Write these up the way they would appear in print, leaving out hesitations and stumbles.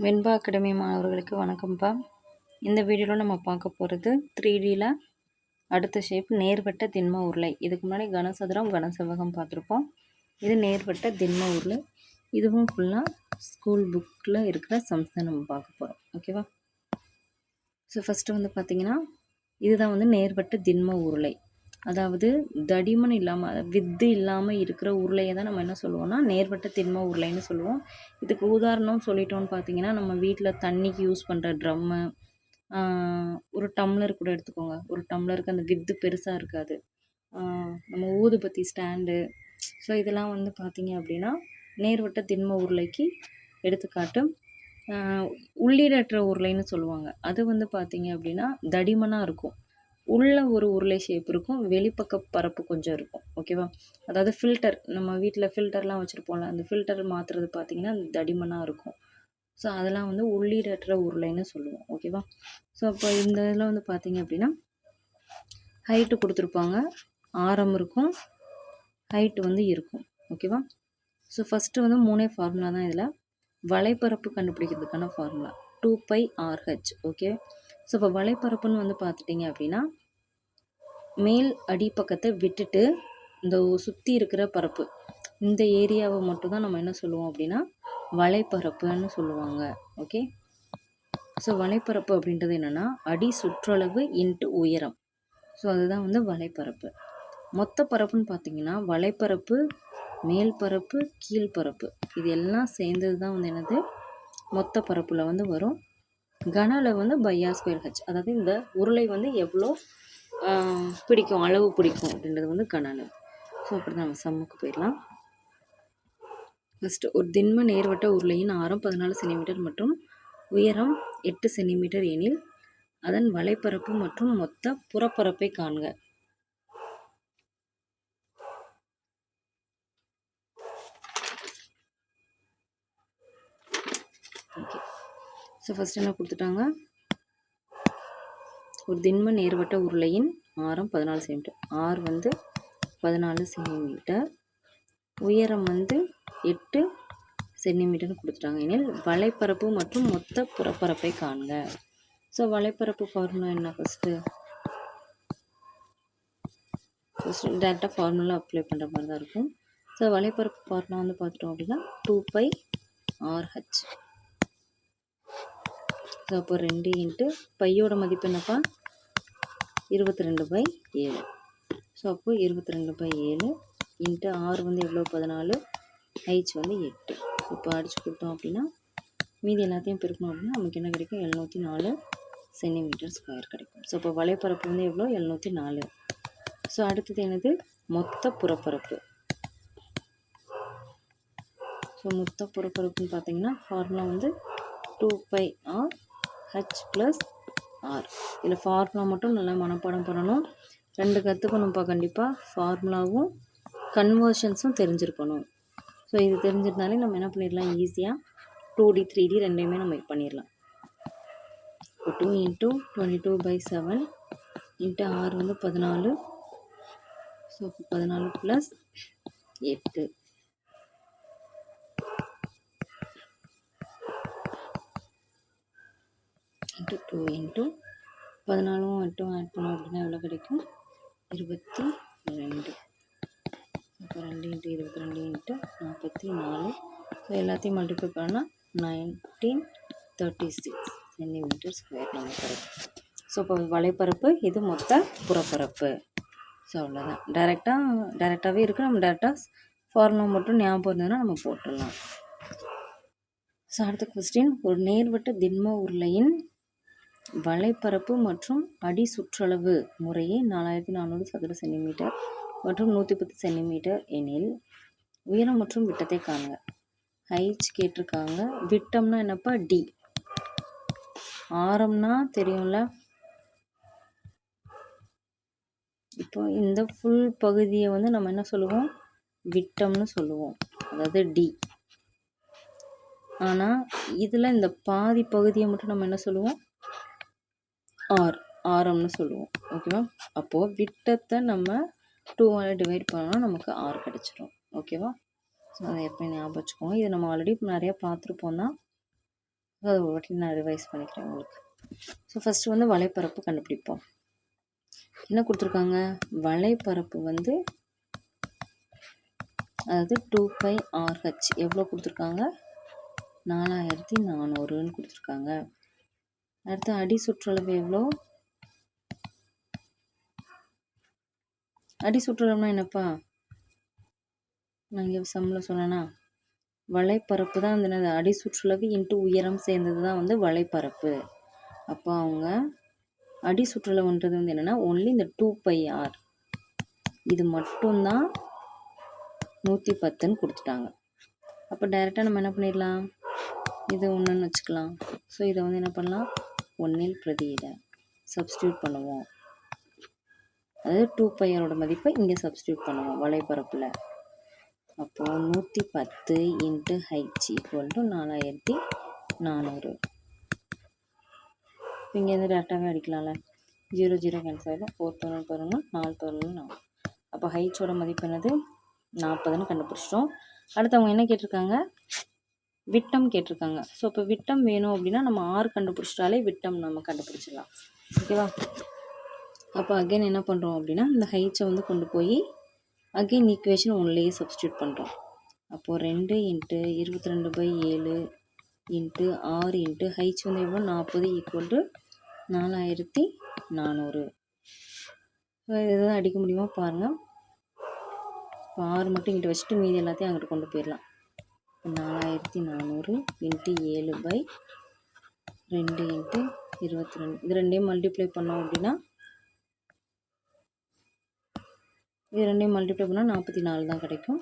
வெண்பா academy மாணவர்களுக்கு வணக்கம்ப்பா. இந்த வீடியோவில் நம்ம பார்க்க போகிறது 3Dயில் அடுத்த ஷேப் நேர்வட்ட திண்ம உருளை. இதுக்கு முன்னாடி கனசதுரம் கனசெவ்வகம் பார்த்துருப்போம். இது நேர்வட்ட திண்ம உருளை. இதுவும் ஃபுல்லாக ஸ்கூல் புக்கில் இருக்கிற சம்ஸ் தான் நம்ம பார்க்க போகிறோம். ஓகேவா? ஸோ ஃபஸ்ட்டு வந்து பார்த்திங்கன்னா இதுதான் வந்து நேர்வட்ட திண்ம உருளை. அதாவது தடிமன் இல்லாமல் வித்து இல்லாமல் இருக்கிற உருளையை தான் நம்ம என்ன சொல்லுவோம்னா நேர்வட்ட திண்ம உருளைன்னு சொல்லுவோம். இதுக்கு உதாரணம் சொல்லிட்டோம்னு பார்த்தீங்கன்னா நம்ம வீட்டில் தண்ணிக்கு யூஸ் பண்ணுற ட்ரம்மு, ஒரு டம்ளர் கூட எடுத்துக்கோங்க. ஒரு டம்ளருக்கு அந்த வித்து பெருசாக இருக்காது. நம்ம ஊதுபத்தி ஸ்டாண்டு, ஸோ இதெல்லாம் வந்து பார்த்திங்க அப்படின்னா நேர்வட்ட திண்ம உருளைக்கு எடுத்துக்காட்டு. உள்ளீடற்ற உருளைன்னு சொல்லுவாங்க. அது வந்து பார்த்திங்க அப்படின்னா தடிமனாக இருக்கும். உள்ள ஒரு உருளை ஷேப் இருக்கும், வெளிப்பக்க பரப்பு கொஞ்சம் இருக்கும். ஓகேவா? அதாவது ஃபில்டர், நம்ம வீட்டில் ஃபில்டர்லாம் வச்சுருப்போம்ல, அந்த ஃபில்டர் மாற்றுறது பார்த்திங்கன்னா அந்த தடிமனாக இருக்கும். ஸோ அதெல்லாம் வந்து உள்ளீடற்ற உருளைன்னு சொல்லுவோம். ஓகேவா? ஸோ அப்போ இந்த இதில் வந்து பார்த்திங்க அப்படின்னா ஹைட்டு கொடுத்துருப்பாங்க, ஆரம் இருக்கும், ஹைட்டு வந்து இருக்கும். ஓகேவா? ஸோ ஃபஸ்ட்டு வந்து 3 ஃபார்முலா தான் இதில். வலைப்பரப்பு கண்டுபிடிக்கிறதுக்கான ஃபார்முலா 2πRh. ஓகே. ஸோ இப்போ வலைப்பரப்புன்னு வந்து பார்த்துட்டிங்க அப்படின்னா மேல் அடிப்பக்கத்தை விட்டுட்டு இந்த சுற்றி இருக்கிற பரப்பு, இந்த ஏரியாவை மட்டும் தான் நம்ம என்ன சொல்லுவோம் அப்படின்னா வலைப்பரப்புன்னு சொல்லுவாங்க. ஓகே. ஸோ வலைப்பரப்பு அப்படின்றது என்னென்னா அடி சுற்றளவு இன்ட்டு உயரம். ஸோ அதுதான் வந்து வலைப்பரப்பு. மொத்த பரப்புன்னு பார்த்தீங்கன்னா வலைப்பரப்பு, மேல் பரப்பு, கீழ்பரப்பு, இது எல்லாம் சேர்ந்தது தான் வந்து என்னது மொத்த பரப்பில் வந்து வரும். கன அளவு வந்து πr²h. அதாவது இந்த உருளை வந்து எவ்வளோ பிடிக்கும், அளவு பிடிக்கும் அப்படின்றது வந்து கன அளவு. ஸோ அப்படி தான் நம்ம சம்முக்கு போயிடலாம். ஃபஸ்ட்டு ஒரு திண்ம நேர்வட்ட உருளையின் ஆரம் 14 சென்டிமீட்டர் மற்றும் உயரம் 8 சென்டிமீட்டர் எனில் அதன் வலைப்பரப்பு மற்றும் மொத்த புறப்பரப்பை காண்க. ஓகே. ஸோ ஃபஸ்ட் என்ன கொடுத்துட்டாங்க, ஒரு திண்ம நேர்வட்ட உருளையின் ஆரம் 14 சென்டிமீட்டர், ஆர் வந்து 14 சென்டிமீட்டர், உயரம் வந்து 8 சென்டிமீட்டர்னு கொடுத்துட்டாங்க. எனில் வலைப்பரப்பு மற்றும் மொத்த புறப்பரப்பை காண்க. ஸோ வலைப்பரப்பு ஃபார்முலா என்ன, ஃபஸ்ட்டு டேரெக்டாக ஃபார்முலா அப்ளை பண்ணுற மாதிரி தான் இருக்கும். ஸோ வலைப்பரப்பு ஃபார்முலா வந்து பார்த்துட்டோம் அப்படின்னா 2πRh. ஸோ அப்போ 2 இன்ட்டு பையோட மதிப்பு என்னப்பா 22/7. ஸோ அப்போ 22/7 இன்ட்டு ஆர் வந்து எவ்வளோ 14, ஹைச் வந்து 8. இப்போ அடித்து கொடுத்தோம் அப்படின்னா மீதி எல்லாத்தையும் பெருக்கணும் அப்படின்னா நமக்கு என்ன கிடைக்கும், 704 சென்டிமீட்டர் ஸ்கொயர் கிடைக்கும். ஸோ இப்போ வலைப்பரப்பு வந்து எவ்வளோ 704. ஸோ அடுத்தது என்னது மொத்த புறப்பரப்பு. ஸோ மொத்த புறப்பரப்புன்னு பார்த்தீங்கன்னா ஃபார்முலா வந்து 2πRh + R. இதில் ஃபார்முலா மட்டும் நல்லா மனப்பாடம் பண்ணணும். 2 கற்றுக்கணும்ப்பா கண்டிப்பாக. ஃபார்முலாவும் கன்வர்ஷன்ஸும் தெரிஞ்சிருக்கணும். ஸோ இது தெரிஞ்சிருந்தாலே நம்ம என்ன பண்ணிடலாம், ஈஸியாக 2D 3D ரெண்டையுமே நம்ம பண்ணிடலாம். இப்போ 2 × 22/7 இன்ட்டு ஆர் வந்து 14. ஸோ 14 + 8 இன்ட்டு 2 இன்ட்டு 14 8 ஆட் பண்ணோம் அப்படின்னா எவ்வளோ கிடைக்கும், 22. இப்போ 2 × 22 இன்ட்டு 44. ஸோ எல்லாத்தையும் மல்டிப்ளை பண்ணால் 1936 சென்டிமீட்டர் ஸ்கொயர் நம்ம கிடைக்கும். ஸோ இப்போ வலைப்பரப்பு, இது மொத்த புறப்பரப்பு. ஸோ அவ்வளோதான். டேரெக்டாகவே இருக்குது. நம்ம டேரெக்டாக ஃபார்முலா மட்டும் ஞாபகம் இருந்ததுன்னா நம்ம போட்டுடலாம். ஸோ அடுத்த கொஸ்டின், ஒரு நேர்வட்ட திண்ம உருளையின் வலைப்பரப்பு மற்றும் அடி சுற்றளவு முறையே 4400 சதுர சென்டிமீட்டர் மற்றும் 110 சென்டிமீட்டர் எனில் உயரம் மற்றும் விட்டத்தை காணுங்க. ஹைச் கேட்டிருக்காங்க. விட்டம்னா என்னப்பா டி, ஆரம்னா தெரியும்ல. இப்போ இந்த ஃபுல் பகுதியை வந்து நம்ம என்ன சொல்லுவோம், விட்டம்னு சொல்லுவோம், அதாவது டி. ஆனால் இதில் இந்த பாதி பகுதியை மட்டும் நம்ம என்ன சொல்லுவோம், ஆரம்னு சொல்லுவோம். ஓகேவா? அப்போது விட்டத்தை நம்ம 2ஆல் டிவைட் பண்ணோம்னா நமக்கு ஆர் கிடச்சிரும். ஓகேவா? ஸோ அதை எப்போ ஞாபகம் வச்சுக்கோங்க. இது நம்ம ஆல்ரெடி நிறையா பார்த்துருப்போம் தான். அதை ஒரு வாட்டி நான் ரிவைஸ் பண்ணிக்கிறேன் உங்களுக்கு. ஸோ ஃபஸ்ட்டு வந்து வலைப்பரப்பு கண்டுபிடிப்போம். என்ன கொடுத்துருக்காங்க? வலைப்பரப்பு வந்து அதாவது 2πRH எவ்வளோ கொடுத்துருக்காங்க? 4400ன்னு கொடுத்துருக்காங்க. அடுத்து அடி சுற்றளவு எவ்வளோ? அடி சுற்றளவுனா என்னப்பா? நான் இங்கே சம்மில் சொன்னேன்னா வலைப்பரப்பு தான் வந்து அடி சுற்றளவு இன்ட்டு உயரம் சேர்ந்தது தான் வந்து வலைப்பரப்பு. அப்போ அவங்க அடி சுற்றளவுன்றது வந்து என்னென்னா ஒன்லி இந்த 2πR இது மட்டும்தான் 110ன்னு கொடுத்துட்டாங்க. அப்போ டைரெக்டாக நம்ம என்ன பண்ணிடலாம்? இது ஒன்றுன்னு வச்சுக்கலாம். ஸோ இதை வந்து என்ன பண்ணலாம்? 1ல் பிரதியிட சப்ஸ்டியூட் பண்ணுவோம். அதாவது 2πRோட மதிப்பை இங்கே சப்ஸ்டியூட் பண்ணுவோம் வலைப்பரப்பில். அப்போது 110 இன்ட்டு H ஈக்குவல் டு 4400. இங்கேருந்து டேரெக்டாகவே அடிக்கலாம்ல. 0 0 கேன்சல் ஆகிடும். 4 11 4 11 4. அப்போ ஹைட்ஸோட மதிப்பு என்னது? 40ன்னு கண்டுபிடிச்சிட்டோம். அடுத்து அவங்க என்ன கேட்டிருக்காங்க? விட்டம் கேட்டிருக்காங்க. ஸோ இப்போ விட்டம் வேணும் அப்படின்னா நம்ம 6 கண்டுபிடிச்சிட்டாலே விட்டம் நம்ம கண்டுபிடிச்சிடலாம். ஓகேவா? அப்போ அகைன் என்ன பண்ணுறோம் அப்படின்னா இந்த ஹைட்ஸை வந்து கொண்டு போய் அகைன் ஈக்குவேஷன் 1லேயே சப்ஸ்டியூட் பண்ணுறோம். அப்போது 2 இன்ட்டு 22/7 இன்ட்டு 6 இன்ட்டு ஹைட்ஸ் வந்து எவ்வளோ? 40 ஈக்குவல் டு 4400. ஸோ இதுதான் அடிக்க முடியுமா பாருங்கள். இப்போ 6 மட்டும் இங்கிட்ட வச்சுட்டு மீதி எல்லாத்தையும் அங்கிட்ட கொண்டு போயிடலாம். 4400 இன்ட்டு 7/2 இன்ட்டு 22. இது ரெண்டையும் மல்டிப்ளை பண்ணோம் அப்படின்னா இது ரெண்டையும் மல்டிப்ளை பண்ணால் 44 தான் கிடைக்கும்.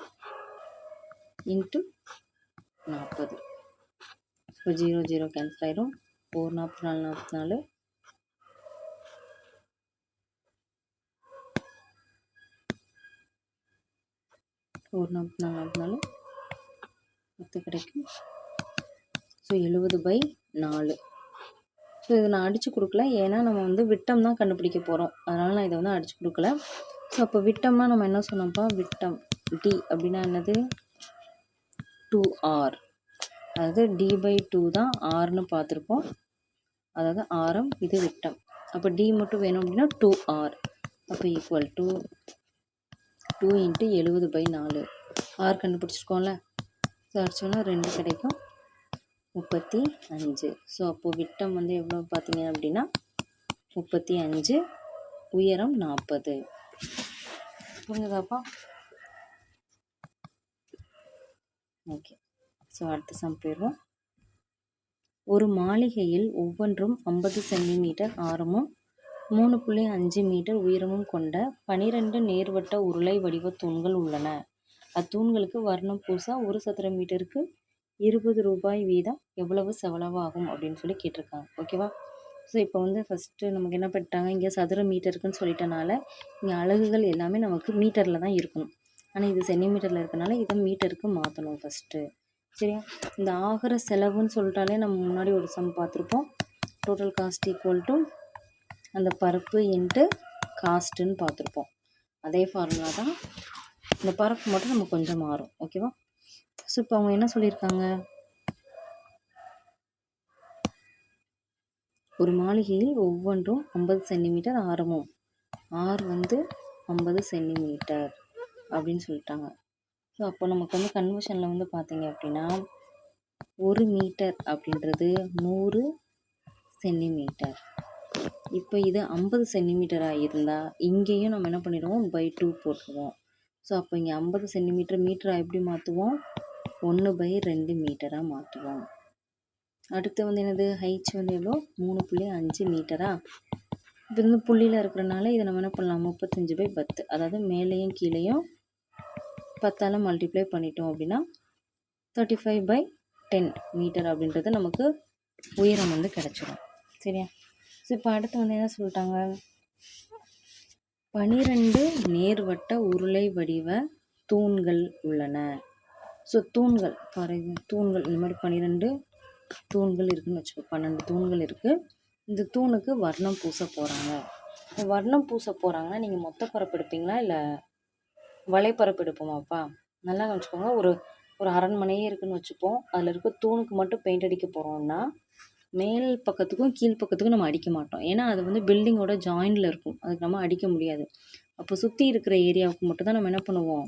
இன்ட்டு 40. இப்போ 0 0 கேன்சல் ஆகிடும். 4 44 44. ஒரு 44 10 கிடைக்கும். ஸோ 70/4. ஸோ இதை நான் அடித்து கொடுக்கல, ஏன்னா நம்ம வந்து விட்டம் தான் கண்டுபிடிக்க போகிறோம். அதனால் நான் இதை வந்து அடித்து கொடுக்கல. ஸோ அப்போ விட்டம்னா நம்ம என்ன சொன்னோம்ப்பா? விட்டம் டி அப்படின்னா என்னது? 2R. அதாவது D/2 தான் ஆர்னு பார்த்துருப்போம். அதாவது ஆரம், இது விட்டம். அப்போ டி மட்டும் வேணும் அப்படின்னா 2R. அப்போ ஈக்குவல் டு 2 இன்ட்டு 70/4. ஆர் கண்டுபிடிச்சிருக்கோம்ல. ஸோ அடிச்சோன்னா 2 கிடைக்கும். 35. ஸோ அப்போது விட்டம் வந்து எவ்வளோ பார்த்தீங்க அப்படின்னா 35, உயரம் 40. புரிஞ்சுதாப்பா? ஓகே. ஸோ அடுத்த சம் போயிடுவோம். ஒரு மாளிகையில் ஒவ்வொன்றும் 50 சென்டிமீட்டர் ஆரமும் 3.5 மீட்டர் உயரமும் கொண்ட 12 நேர்வட்ட உருளை வடிவ தூண்கள் உள்ளன. அத்தூண்களுக்கு வர்ணம் பூச ஒரு சதுர மீட்டருக்கு 20 ரூபாய் வீதம் எவ்வளவு செலவாகும் அப்படின்னு சொல்லி கேட்டிருக்காங்க. ஓகேவா? ஸோ இப்போ வந்து ஃபஸ்ட்டு நமக்கு என்ன பண்ணிட்டாங்க? இங்கே சதுர மீட்டருக்குன்னு சொல்லிட்டனால இங்கே அலகுகள் எல்லாமே நமக்கு மீட்டரில் தான் இருக்கணும். ஆனால் இது சென்டிமீட்டரில் இருக்கனால இதை மீட்டருக்கு மாற்றணும் ஃபஸ்ட்டு. சரியா? இந்த ஆகிற செலவுன்னு சொல்லிட்டாலே நம்ம முன்னாடி ஒரு சம் பார்த்துருப்போம். டோட்டல் காஸ்ட் ஈக்குவல் டு அந்த பரப்பு இன்ட்டு காஸ்ட்டுன்னு பார்த்துருப்போம். அதே ஃபார்முலா தான். இந்த பரப்பு மட்டும் நம்ம கொஞ்சம் மாறும். ஓகேவா? ஸோ இப்போ அவங்க என்ன சொல்லியிருக்காங்க? ஒரு மாளிகையில் ஒவ்வொன்றும் 50 சென்டிமீட்டர் ஆரமும், ஆர் வந்து 50 சென்டிமீட்டர் அப்படின்னு சொல்லிட்டாங்க. ஸோ அப்போ நமக்கு வந்து கன்வர்ஷனில் வந்து பார்த்தீங்க அப்படின்னா 1 மீட்டர் அப்படின்றது 100 சென்டிமீட்டர். இப்போ இது 50 சென்டிமீட்டராக இருந்தால் இங்கேயும் நம்ம என்ன பண்ணிடுவோம்? /2 போட்டுருவோம். ஸோ அப்போ இங்கே 50 சென்டிமீட்டர் மீட்டராக எப்படி மாற்றுவோம்? 1/2 மீட்டராக மாற்றுவோம். அடுத்து வந்து என்னது? ஹைட்ஸ் வந்து எவ்வளோ? 3.5 மீட்டரா? இப்போ வந்து புள்ளியில் இருக்கிறனால இதை நம்ம என்ன பண்ணலாம்? 35/10. அதாவது மேலேயும் கீழேயும் 10ஆல் மல்டிப்ளை பண்ணிட்டோம் அப்படின்னா 35/10 மீட்டர் அப்படின்றது நமக்கு உயரம் வந்து கிடச்சிடும். சரியா? ஸோ இப்போ அடுத்து வந்து என்ன சொல்லிட்டாங்க? 12 நேர்வட்ட உருளை வடிவ தூண்கள் உள்ளன. ஸோ தூண்கள் தூண்கள் இந்த மாதிரி 12 தூண்கள் இருக்குதுன்னு வச்சுக்கோ. 12 தூண்கள் இருக்குது. இந்த தூணுக்கு வர்ணம் பூச போகிறாங்க. வர்ணம் பூச போகிறாங்கன்னா நீங்கள் மொத்த பரப்பு எடுப்பீங்களா இல்லை வலைப்பரப்பு எடுப்போமாப்பா? நல்லா கவனிச்சுக்கோங்க. ஒரு ஒரு அரண்மனையே இருக்குன்னு வச்சுப்போம். அதில் இருக்க தூணுக்கு மட்டும் பெயிண்ட் அடிக்க போகிறோம்னா மேல் பக்கத்துக்கும் கீழ் பக்கத்துக்கும் நம்ம அடிக்க மாட்டோம். ஏன்னா அது வந்து பில்டிங்கோட ஜாயிண்டில் இருக்கும். அதுக்கு நம்ம அடிக்க முடியாது. அப்போ சுற்றி இருக்கிற ஏரியாவுக்கு மட்டும் தான் நம்ம என்ன பண்ணுவோம்,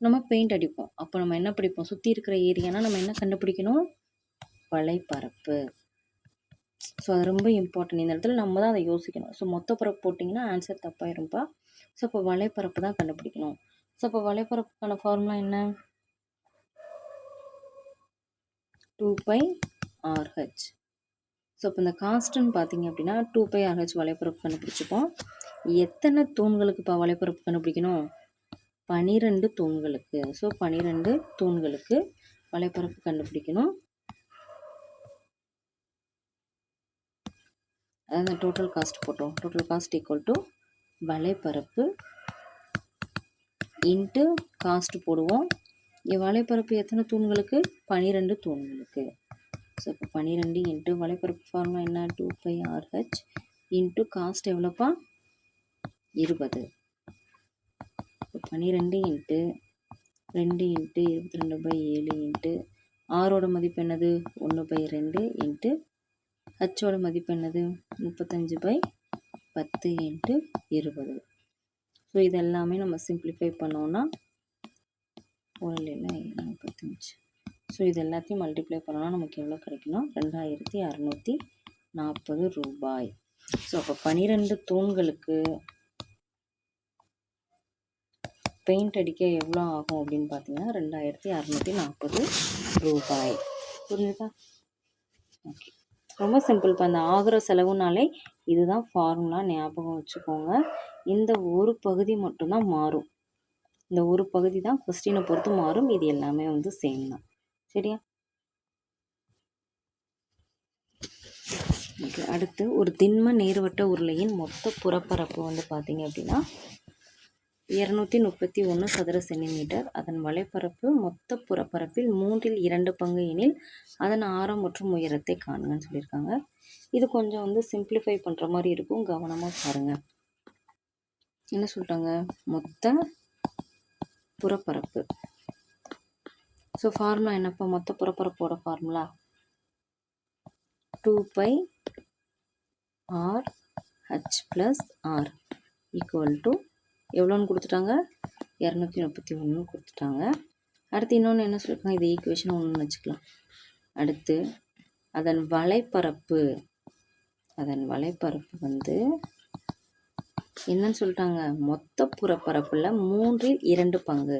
நம்ம பெயிண்ட் அடிப்போம். அப்போ நம்ம என்ன படிப்போம், சுற்றி இருக்கிற ஏரியானா நம்ம என்ன கண்டுபிடிக்கணும், வலைப்பரப்பு. ஸோ அது ரொம்ப இம்பார்ட்டன்ட். இந்த இடத்துல நம்ம தான் அதை யோசிக்கணும். ஸோ மொத்த பரப்பு போட்டிங்கன்னா ஆன்சர் தப்பாயிரும்ப்பா. ஸோ அப்போ வலைப்பரப்பு தான் கண்டுபிடிக்கணும். ஸோ அப்போ வலைப்பரப்புக்கான ஃபார்முலா என்ன, 2πRH. ஸோ இப்போ இந்த காஸ்ட்ன்னு பார்த்தீங்க அப்படின்னா 2πRH வலைப்பரப்பு கண்டுபிடிச்சிப்போம். எத்தனை தூண்களுக்கு இப்போ வலைப்பரப்பு கண்டுபிடிக்கணும், 12 தூண்களுக்கு. ஸோ 12 தூண்களுக்கு வலைப்பரப்பு கண்டுபிடிக்கணும். அதாவது டோட்டல் காஸ்ட் போட்டோம். டோட்டல் காஸ்ட் ஈக்குவல் டு வலைப்பரப்பு இன்ட்டு காஸ்ட் போடுவோம். இங்கே வலைப்பரப்பு எத்தனை தூண்களுக்கு, 12 தூண்களுக்கு. ஸோ இப்போ 12 இன்ட்டு வலைப்பரப்பு ஃபார்முலா என்ன, 2πRH இன்ட்டு காஸ்ட் எவ்வளோப்பா, 20. இப்போ 12 இன்ட்டு 2 இன்ட்டு 22/7 இன்ட்டு ஆரோட மதிப்பு என்னது, 1/2 இன்ட்டு ஹச்சோட மதிப்பு என்னது, 35/10 இன்ட்டு 20. ஸோ இது எல்லாமே நம்ம சிம்பிளிஃபை பண்ணோன்னா 35. ஸோ இது எல்லாத்தையும் மல்டிப்ளை பண்ணோன்னா நமக்கு எவ்வளோ கிடைக்குன்னா 2640 ரூபாய். ஸோ அப்போ 12 தூண்களுக்கு பெயிண்ட் அடிக்க எவ்வளோ ஆகும் அப்படின்னு பார்த்தீங்கன்னா 2640 ரூபாய். புரிஞ்சுதா? ஓகே, ரொம்ப சிம்பிள். இப்போ அந்த ஆகிற செலவுனாலே இதுதான் ஃபார்முலா, ஞாபகம் வச்சுக்கோங்க. இந்த ஒரு பகுதி மட்டும்தான் மாறும். இந்த ஒரு பகுதி தான் கொஸ்டினை பொறுத்து மாறும். இது எல்லாமே வந்து சேம் தான். சரியா? ஓகே, அடுத்து ஒரு திண்ம நேர்வட்ட உருளையின் மொத்த புறப்பரப்பு வந்து பார்த்தீங்க அப்படின்னா 231 சதுர சென்டிமீட்டர். அதன் வலைப்பரப்பு மொத்த புறப்பரப்பில் 2 பங்கு எனில் அதன் ஆரம் மற்றும் உயரத்தை காணுங்கன்னு சொல்லியிருக்காங்க. இது கொஞ்சம் வந்து சிம்பிளிஃபை பண்ணுற மாதிரி இருக்கும், கவனமாக பாருங்கள். என்ன சொல்லிட்டாங்க, மொத்த புறப்பரப்பு. ஸோ ஃபார்முலா என்னப்பா, மொத்த புறப்பரப்போட formula 2πRH + R equal to எவ்வளோன்னு கொடுத்துட்டாங்க, 231 கொடுத்துட்டாங்க. அடுத்து இன்னொன்று என்ன சொல்லியிருக்காங்க, இது ஈக்குவேஷன் 1 வச்சுக்கலாம். அடுத்து அதன் வலைப்பரப்பு வந்து என்னன்னு சொல்லிட்டாங்க, மொத்த புறப்பரப்பில் 2 பங்கு,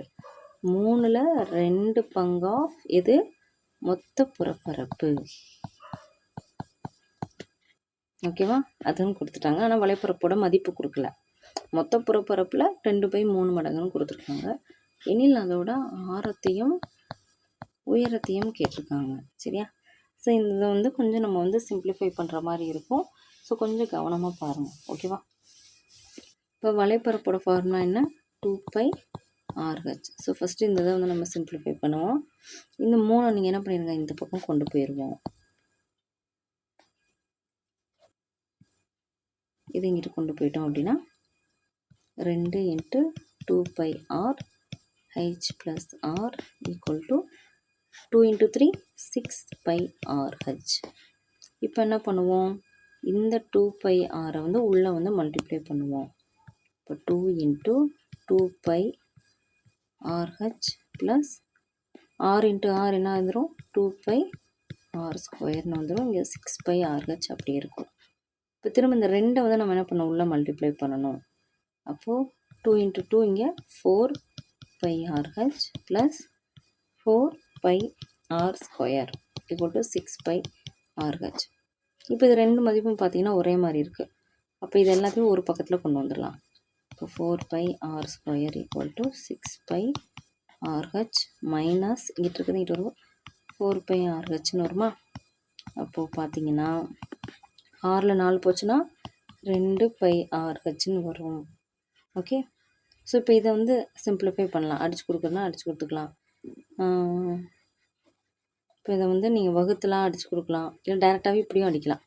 2 பங்கு ஆஃப் எது, மொத்த புறப்பரப்பு. ஓகேவா? அதுவும் கொடுத்துட்டாங்க. ஆனால் வலைப்பரப்போட மதிப்பு கொடுக்கல. மொத்த புறப்பரப்பில் 2/3 மடங்குன்னு கொடுத்துருக்காங்க. எனில் அதோட ஆரத்தையும் உயரத்தையும் கேட்டிருக்காங்க. சரியா? ஸோ இதை வந்து கொஞ்சம் நம்ம வந்து சிம்பிளிஃபை பண்ணுற மாதிரி இருக்கும். ஸோ கொஞ்சம் கவனமாக பாருங்கள். ஓகேவா? இப்போ வலைப்பரப்போட ஃபார்முலா என்ன, 2πRH. ஸோ ஃபஸ்ட்டு இந்த இதை வந்து நம்ம சிம்பிளிஃபை பண்ணுவோம். இந்த 3 நீங்கள் என்ன பண்ணிடுங்க, இந்த பக்கம் கொண்டு போயிடுவோம். இது இங்கிட்டு கொண்டு போயிட்டோம் அப்படின்னா 2 × 2πRH + R equal to 2 × 3 6πRH. இப்போ என்ன பண்ணுவோம், இந்த 2πR வந்து உள்ளே வந்து மல்டிப்ளை பண்ணுவோம். இப்போ 2 × 2πRH + R × R என்ன வந்துடும், 2πR² வந்துடும். இங்கே 6πRH அப்படியே இருக்கும். இப்போ திரும்ப இந்த 2 வந்து நம்ம என்ன பண்ணணும், உள்ளே மல்டிப்ளை பண்ணணும். அப்போது 2 × 2 இங்கே 4πRH + 4πR² equal to 6πRH. இப்போ இது 2 மதிப்பும் பார்த்தீங்கன்னா ஒரே மாதிரி இருக்குது. அப்போ இது எல்லாத்தையும் ஒரு பக்கத்தில் கொண்டு வந்துடலாம். இப்போ 4πR² equal to 6πRH minus இங்கிட்டு இருக்குது, இங்கிட்டு வரும் 4πRHன்னு வருமா. அப்போது பார்த்தீங்கன்னா 6ல் 4 போச்சுன்னா 2πRHன்னு வரும். ஓகே, ஸோ இப்போ இதை வந்து சிம்பிளிஃபை பண்ணலாம். அடித்து கொடுக்குறதுனா அடித்து கொடுத்துக்கலாம். இப்போ இதை வந்து நீங்கள் வகுத்துலாம் அடித்து கொடுக்கலாம், இல்லை டைரெக்டாகவே இப்படியும் அடிக்கலாம்.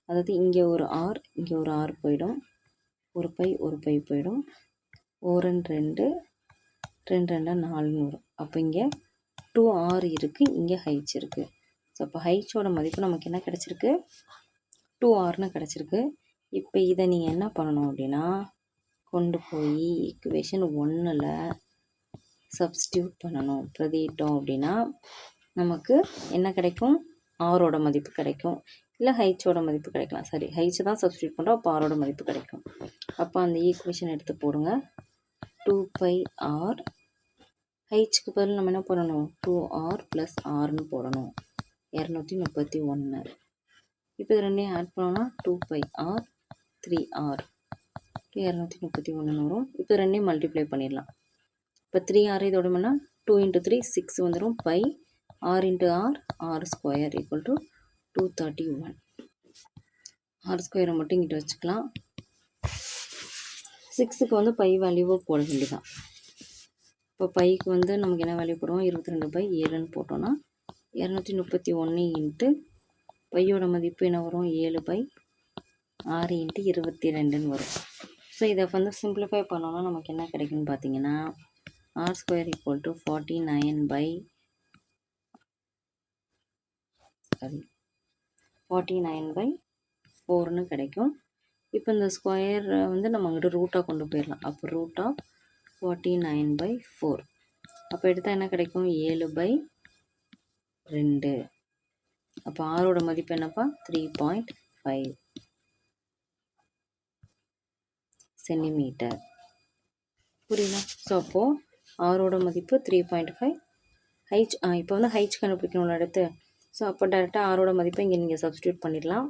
அதாவது இங்கே ஒரு ஆர், இங்கே ஒரு ஆர் போயிடும், ஒரு பை போயிடும், 4 2 2 2 4ன்னு வரும். அப்போ இங்கே 2r இருக்குது, இங்கே h இருக்குது. ஸோ அப்போ ஹைச்சோட மதிப்பு நமக்கு என்ன கிடச்சிருக்கு? 2rன்னு கிடச்சிருக்கு. இப்போ இதை நீங்கள் என்ன பண்ணணும் அப்படின்னா, கொண்டு போய் ஈக்குவேஷன் 1ல் சப்ஸ்டியூட் பண்ணணும். பிரதியிட்டோம் அப்படின்னா நமக்கு என்ன கிடைக்கும்? ஆரோட மதிப்பு கிடைக்கும், இல்லை ஹைச்சோட மதிப்பு கிடைக்கலாம். சரி, ஹைச்சை தான் சப்ஸ்டியூட் பண்ணுறோம், அப்போ ஆரோட மதிப்பு கிடைக்கும். அப்போ அந்த ஈக்குவேஷன் எடுத்து போடுங்க. 2πr, ஹைச்சுக்கு பதில் நம்ம என்ன பண்ணணும்? 2r + rன்னு போடணும். 231. இப்போ இது ரெண்டையும் ஆட் பண்ணோன்னா 2πr 3r 231 வரும். இப்போ ரெண்டையும் மல்டிப்ளை பண்ணிடலாம். இப்போ 3r இதோட பண்ணா 2 × 3 6 வந்துடும். By r × r r² = 231. r² மட்டும் இங்கிட்ட வச்சுக்கலாம். 6க்கு வந்து பை வேல்யூவை போட வேண்டியதான். இப்போ பைக்கு வந்து நமக்கு என்ன வேல்யூ போடுவோம்? 22/7ன்னு போட்டோன்னா 231 × பையோட மதிப்பு என்ன வரும்? 7/6 × 22ன்னு வரும். ஸோ இதை வந்து சிம்பிளிஃபை பண்ணோன்னா நமக்கு என்ன கிடைக்குன்னு பார்த்தீங்கன்னா, r² = 49/4ன்னு கிடைக்கும். இப்போ இந்த ஸ்கொயர் வந்து நம்ம அங்கிட்ட ரூட்டாக கொண்டு போயிடலாம். அப்போ √49/4. அப்போ எடுத்தால் என்ன கிடைக்கும்? 7/2. அப்போ ஆரோட மதிப்பு என்னப்பா? 3.5 சென்டிமீட்டர். புரியுதா? ஸோ அப்போது ஆரோட மதிப்பு 3.5. ஹைச் இப்போ வந்து ஹைச் கண்டுபிடிக்கணும்ல அடுத்து. ஸோ அப்போ டேரெக்டாக ஆரோட மதிப்பை இங்கே நீங்கள் சப்ஸ்டியூட் பண்ணிடலாம்.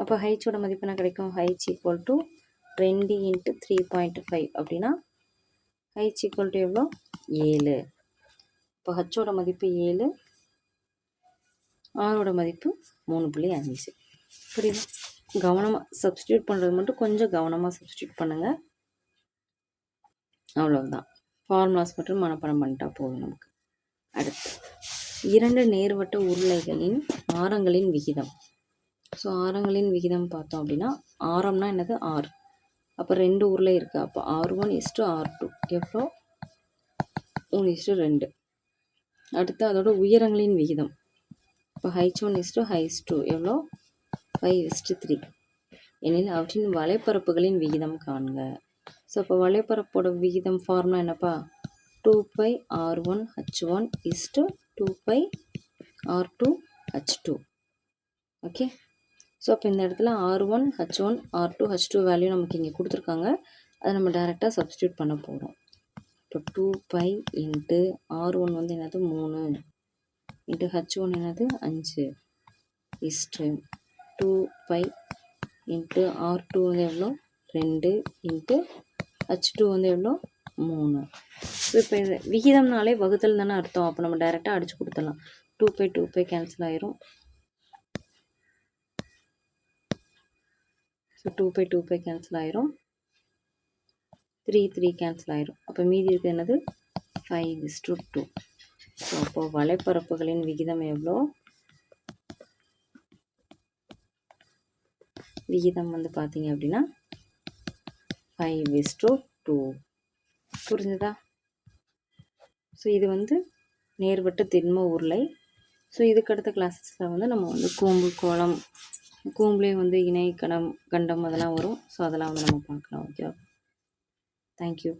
அப்போ ஹைச்சோட மதிப்பு என்ன கிடைக்கும்? ஹைச் = 2 × 3.5 அப்படின்னா ஹைச் = எவ்வளோ? 7. இப்போ ஹச்சோட மதிப்பு 7, ஆரோட மதிப்பு 3.5. புரியுதா? கவனமாக சப்ஸ்டியூட் பண்ணுறது மட்டும் கொஞ்சம் கவனமாக சப்ஸ்டியூட் பண்ணுங்கள். அவ்வளோதான். ஃபார்முலாஸ் மட்டும் மனப்பாடம் பண்ணிட்டா போதும் நமக்கு. அடுத்து 2 நேர்வட்ட உருளைகளின் ஆரங்களின் விகிதம். ஸோ ஆரங்களின் விகிதம் பார்த்தோம் அப்படின்னா, ஆரம்னா என்னது? r. அப்போ 2 உருளை இருக்குது. அப்போ r1 = r2 எவ்வளோ? 3:2. அடுத்து அதோட உயரங்களின் விகிதம். இப்போ h1 = h2 எவ்வளோ? 5:3. எனில் அவற்றின் வலைப்பரப்புகளின் விகிதம் காண்க. ஸோ இப்போ வலைப்பரப்போட விகிதம் ஃபார்முலா என்னப்பா? 2πr1h1 = 2πr2h2. ஓகே. ஸோ அப்போ இந்த இடத்துல r1 h1 r2 h2 value நமக்கு இங்கே கொடுத்துருக்காங்க. அதை நம்ம டைரெக்டாக சப்ஸ்டியூட் பண்ண போகிறோம். இப்போ 2π × r1 வந்து என்னது? 3 × h1 என்னது? 5 = 2π × r2 வந்து எவ்வளோ? 2 × h2 வந்து எவ்வளோ? 3. ஸோ இப்போ இது விகிதம்னாலே வகுத்தல் தானே அர்த்தம். அப்போ நம்ம டைரெக்டாக அடித்து கொடுத்துடலாம். 2π கேன்சல் ஆயிரும். ஸோ 2π கேன்சல் ஆயிரும். 3 கேன்சல் ஆயிரும். அப்போ மீதி இருக்குது என்னது? 5:2. ஸோ அப்போது வலைப்பரப்புகளின் விகிதம் எவ்வளோ? விகிதம் வந்து பார்த்தீங்க அப்படின்னா 5:2. புரிஞ்சுதா? ஸோ இது வந்து நேர்வட்ட திண்ம உருளை. ஸோ இதுக்கு அடுத்த கிளாஸஸில் வந்து நம்ம வந்து கூம்பு, கோளம், கூம்புலேயே வந்து இணை, கண்டம் அதெல்லாம் வரும். ஸோ அதெல்லாம் வந்து நம்ம பார்க்கலாம். Okay, thank you.